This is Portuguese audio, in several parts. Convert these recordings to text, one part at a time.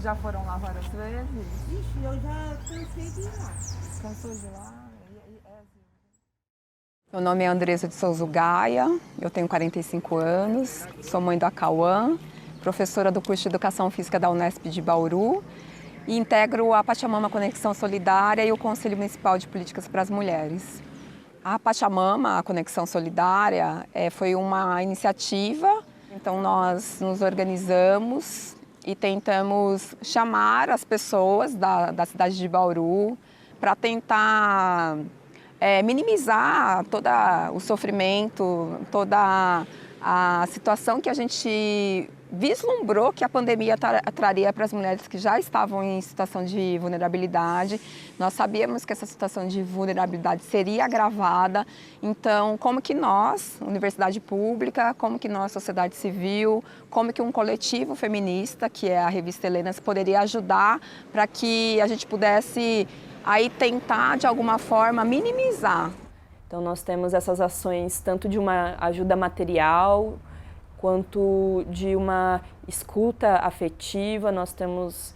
Vocês já foram lá várias vezes? Ixi, eu já cansei de ir lá. Cansou de lá? Meu nome é Andresa de Souza Gaia, eu tenho 45 anos, sou mãe do Acauã, professora do curso de Educação Física da Unesp de Bauru e integro a Pachamama Conexão Solidária e o Conselho Municipal de Políticas para as Mulheres. A Pachamama, a Conexão Solidária, foi uma iniciativa, então nós nos organizamos e tentamos chamar as pessoas da cidade de Bauru para tentar minimizar todo o sofrimento, toda a situação que a gente vislumbrou que a pandemia traria para as mulheres que já estavam em situação de vulnerabilidade. Nós sabíamos que essa situação de vulnerabilidade seria agravada, então como que nós, Universidade Pública, como que nós, sociedade civil, como que um coletivo feminista, que é a revista Helenas, poderia ajudar para que a gente pudesse aí tentar, de alguma forma, minimizar. Então nós temos essas ações tanto de uma ajuda material, quanto de uma escuta afetiva. Nós temos,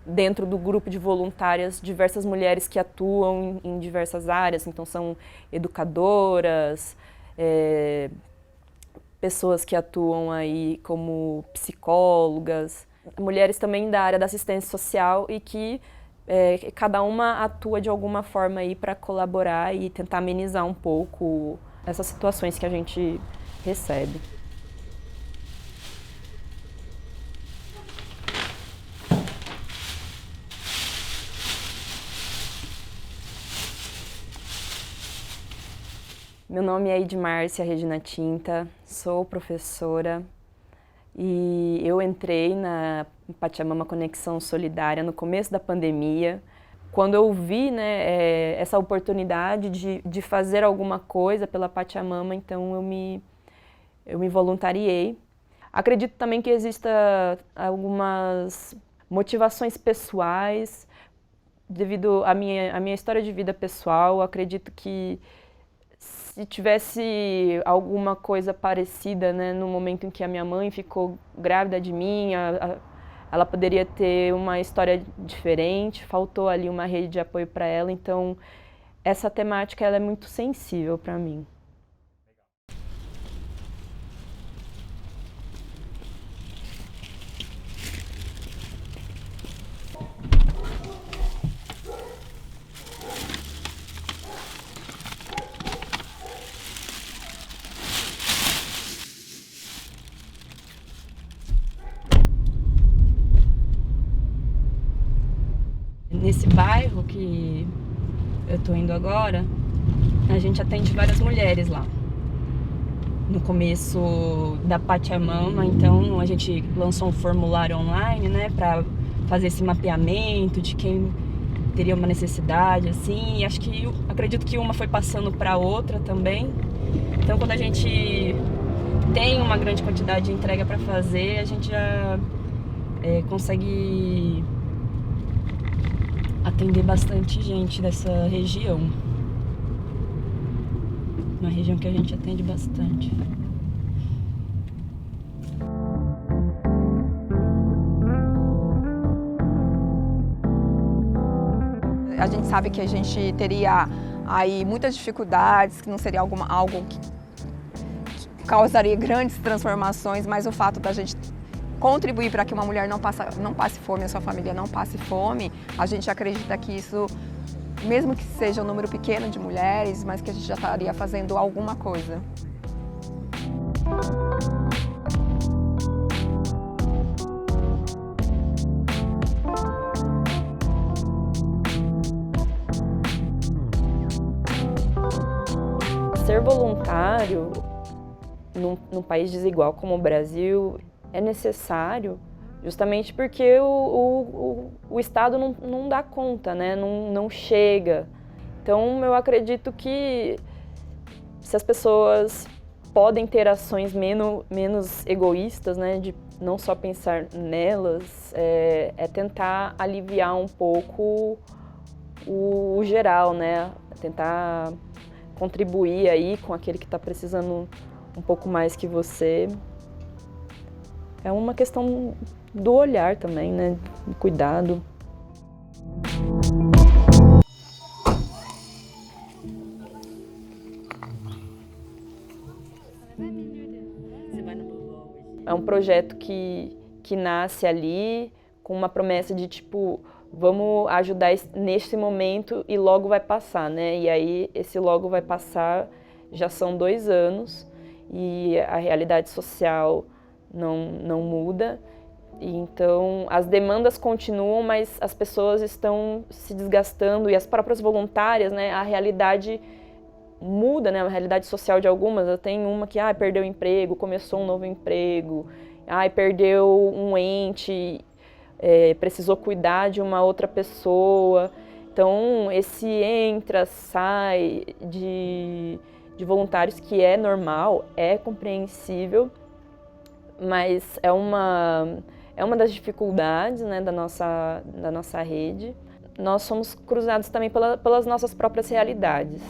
dentro do grupo de voluntárias, diversas mulheres que atuam em diversas áreas, então são educadoras, pessoas que atuam aí como psicólogas, mulheres também da área da assistência social e que cada uma atua de alguma forma aí para colaborar e tentar amenizar um pouco essas situações que a gente recebe. Meu nome é Edmárcia Regina Tinta, sou professora e eu entrei na Pachamama Conexão Solidária no começo da pandemia. Quando eu vi, né, essa oportunidade de fazer alguma coisa pela Pachamama, então eu me voluntariei. Acredito também que exista algumas motivações pessoais, devido à minha história de vida pessoal. Acredito que se tivesse alguma coisa parecida, né, no momento em que a minha mãe ficou grávida de mim, ela poderia ter uma história diferente, faltou ali uma rede de apoio para ela, então essa temática ela é muito sensível para mim. Nesse bairro que eu estou indo agora, a gente atende várias mulheres lá. No começo da Pachamama, então a gente lançou um formulário online, né, para fazer esse mapeamento de quem teria uma necessidade, assim, e acredito que uma foi passando para outra também. Então quando a gente tem uma grande quantidade de entrega para fazer, a gente já consegue atender bastante gente dessa região. Uma região que a gente atende bastante. A gente sabe que a gente teria aí muitas dificuldades, que não seria algo que causaria grandes transformações, mas o fato da gente contribuir para que uma mulher não passe fome, a sua família não passe fome, a gente acredita que isso, mesmo que seja um número pequeno de mulheres, mas que a gente já estaria fazendo alguma coisa. Ser voluntário num país desigual como o Brasil é necessário justamente porque o Estado não dá conta, né? Não chega. Então eu acredito que se as pessoas podem ter ações menos egoístas, né? De não só pensar nelas, tentar aliviar um pouco o geral, né? Tentar contribuir aí com aquele que está precisando um pouco mais que você. É uma questão do olhar também, né? Do cuidado. É um projeto que nasce ali com uma promessa de tipo, vamos ajudar neste momento e logo vai passar, né? E aí esse logo vai passar, já são 2 anos e a realidade social não muda. E então as demandas continuam, mas as pessoas estão se desgastando e as próprias voluntárias, né? A realidade muda, né? A realidade social de algumas. Eu tenho uma que perdeu o emprego, começou um novo emprego, perdeu um ente, precisou cuidar de uma outra pessoa. Então esse entra, sai de voluntários que é normal, é compreensível, mas é uma das dificuldades, né, da nossa rede. Nós somos cruzados também pelas nossas próprias realidades.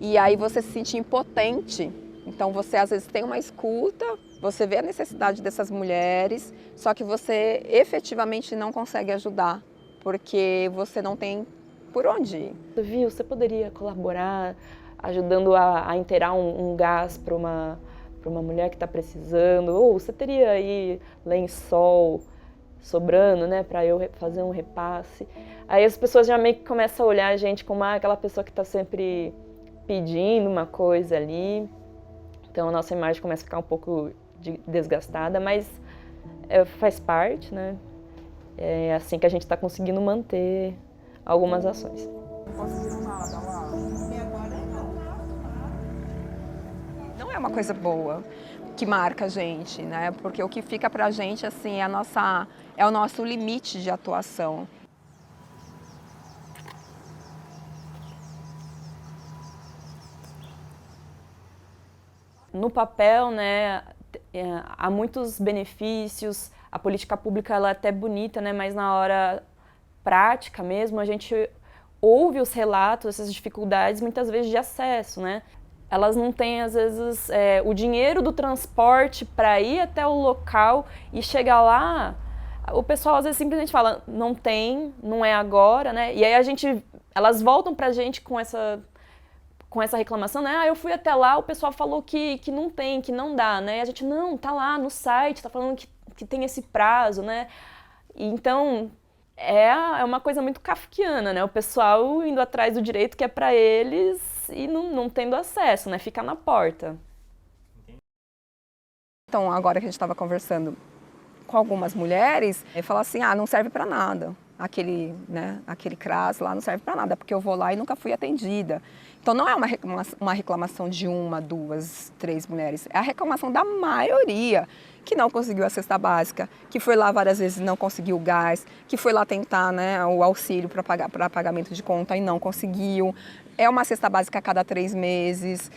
E aí você se sente impotente. Então você às vezes tem uma escuta, você vê a necessidade dessas mulheres, só que você efetivamente não consegue ajudar, porque você não tem por onde ir. Viu, você poderia colaborar ajudando a inteirar um gás para uma mulher que está precisando, ou você teria aí lençol sobrando, né, para eu fazer um repasse. Aí as pessoas já meio que começam a olhar a gente como aquela pessoa que está sempre pedindo uma coisa ali. Então a nossa imagem começa a ficar um pouco desgastada, mas faz parte, né? É assim que a gente está conseguindo manter algumas ações. Não é uma coisa boa que marca a gente, né? Porque o que fica pra gente assim é o nosso limite de atuação. No papel, né, há muitos benefícios, a política pública ela é até bonita, né, mas na hora prática mesmo, a gente ouve os relatos, essas dificuldades muitas vezes de acesso, né? Elas não têm, às vezes, o dinheiro do transporte para ir até o local e chegar lá, o pessoal às vezes simplesmente fala, não tem, não é agora, né? E aí elas voltam pra gente com essa reclamação, né? Eu fui até lá, o pessoal falou que não tem, que não dá, né? E a gente, não, tá lá no site, tá falando que tem esse prazo, né? E então, é uma coisa muito kafkiana, né? O pessoal indo atrás do direito que é para eles e não tendo acesso, né? Fica na porta. Então, agora que a gente estava conversando com algumas mulheres, fala assim, não serve para nada. Aquele CRAS lá não serve para nada, porque eu vou lá e nunca fui atendida. Então não é uma reclamação de 1, 2, 3 mulheres, é a reclamação da maioria que não conseguiu a cesta básica, que foi lá várias vezes e não conseguiu o gás, que foi lá tentar, né, o auxílio para pagamento de conta e não conseguiu. É uma cesta básica a cada 3 meses.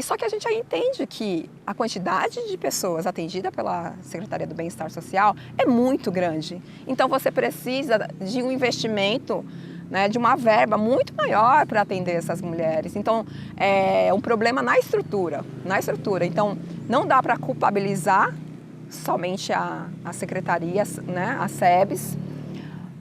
Só que a gente aí entende que a quantidade de pessoas atendida pela Secretaria do Bem-Estar Social é muito grande. Então você precisa de um investimento, né, de uma verba muito maior para atender essas mulheres. Então é um problema na estrutura. Então não dá para culpabilizar somente a secretaria, né, a SEBS,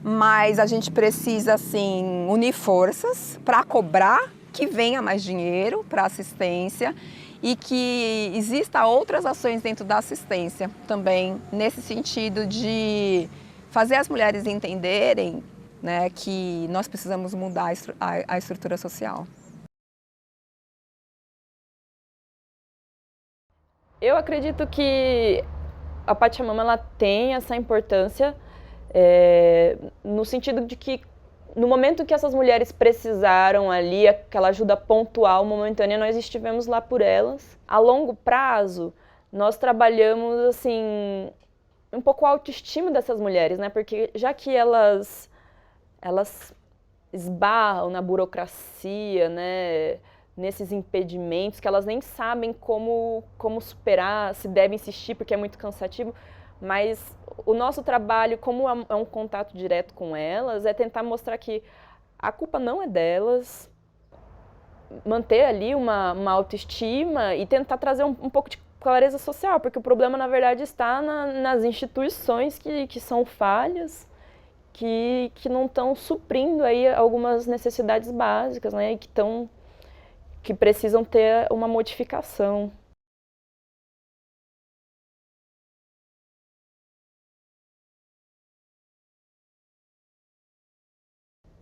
mas a gente precisa assim unir forças para cobrar que venha mais dinheiro para assistência e que exista outras ações dentro da assistência também, nesse sentido de fazer as mulheres entenderem, né, que nós precisamos mudar a estrutura social. Eu acredito que a Pachamama ela tem essa importância no sentido de que no momento que essas mulheres precisaram ali, aquela ajuda pontual, momentânea, nós estivemos lá por elas. A longo prazo, nós trabalhamos assim um pouco a autoestima dessas mulheres, né? Porque já que elas esbarram na burocracia, né? Nesses impedimentos que elas nem sabem como superar, se devem insistir porque é muito cansativo, mas o nosso trabalho, como é um contato direto com elas, é tentar mostrar que a culpa não é delas, manter ali uma autoestima e tentar trazer um pouco de clareza social, porque o problema, na verdade, está nas instituições que são falhas, que não estão suprindo aí algumas necessidades básicas, né, e que precisam ter uma modificação.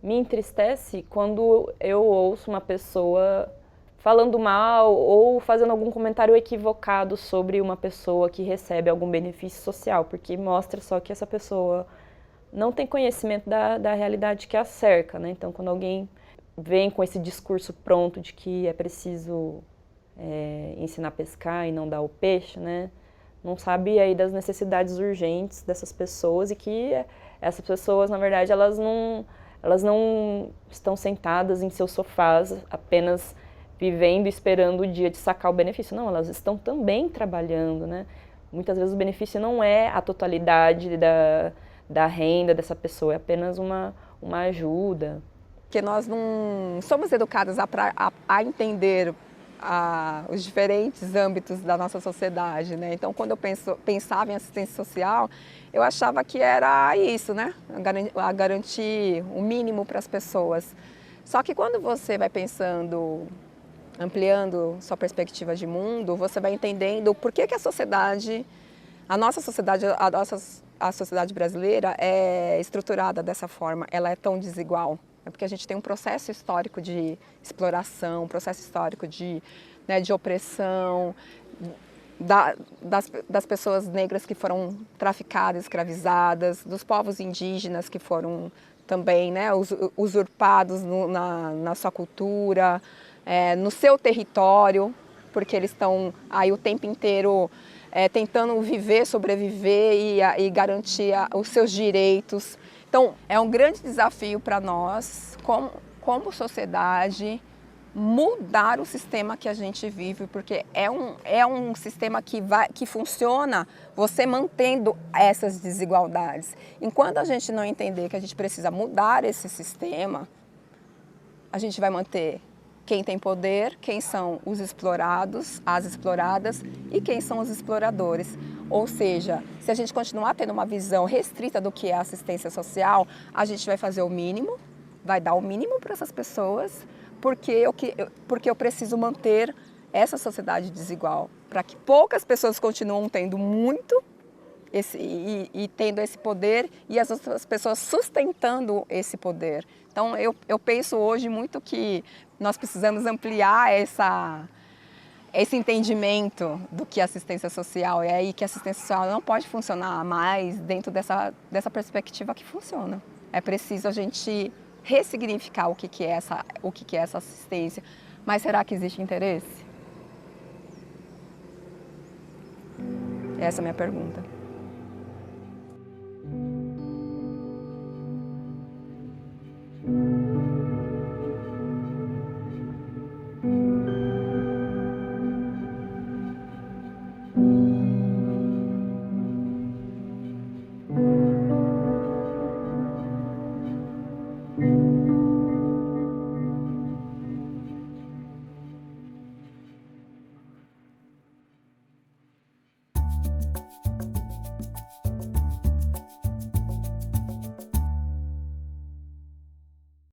Me entristece quando eu ouço uma pessoa falando mal ou fazendo algum comentário equivocado sobre uma pessoa que recebe algum benefício social, porque mostra só que essa pessoa não tem conhecimento da realidade que a cerca, né? Então, quando alguém vem com esse discurso pronto de que é preciso ensinar a pescar e não dar o peixe, né? Não sabe aí das necessidades urgentes dessas pessoas e que essas pessoas, na verdade, elas não estão sentadas em seus sofás apenas vivendo e esperando o dia de sacar o benefício. Não, elas estão também trabalhando, né? Muitas vezes o benefício não é a totalidade da renda dessa pessoa, é apenas uma ajuda. Porque nós não somos educadas a entender os diferentes âmbitos da nossa sociedade, né? Então, quando eu pensava em assistência social, eu achava que era isso, né? A garantir o mínimo para as pessoas. Só que quando você vai pensando, ampliando sua perspectiva de mundo, você vai entendendo por que a sociedade, a sociedade brasileira é estruturada dessa forma, ela é tão desigual. É porque a gente tem um processo histórico de exploração, um processo histórico de opressão, das pessoas negras que foram traficadas, escravizadas, dos povos indígenas que foram também, né, usurpados na sua cultura, no seu território, porque eles estão aí o tempo inteiro tentando viver, sobreviver e garantir os seus direitos. Então, é um grande desafio para nós, como sociedade, mudar o sistema que a gente vive, porque é um sistema que funciona você mantendo essas desigualdades. Enquanto a gente não entender que a gente precisa mudar esse sistema, a gente vai manter quem tem poder, quem são os explorados, as exploradas e quem são os exploradores. Ou seja, se a gente continuar tendo uma visão restrita do que é assistência social, a gente vai fazer o mínimo, vai dar o mínimo para essas pessoas, porque eu preciso manter essa sociedade desigual, para que poucas pessoas continuem tendo muito e tendo esse poder e as outras pessoas sustentando esse poder. Então, eu penso hoje muito que nós precisamos ampliar esse entendimento do que é assistência social. É aí que a assistência social não pode funcionar mais dentro dessa perspectiva que funciona. É preciso a gente ressignificar o que é essa assistência. Mas será que existe interesse? Essa é a minha pergunta.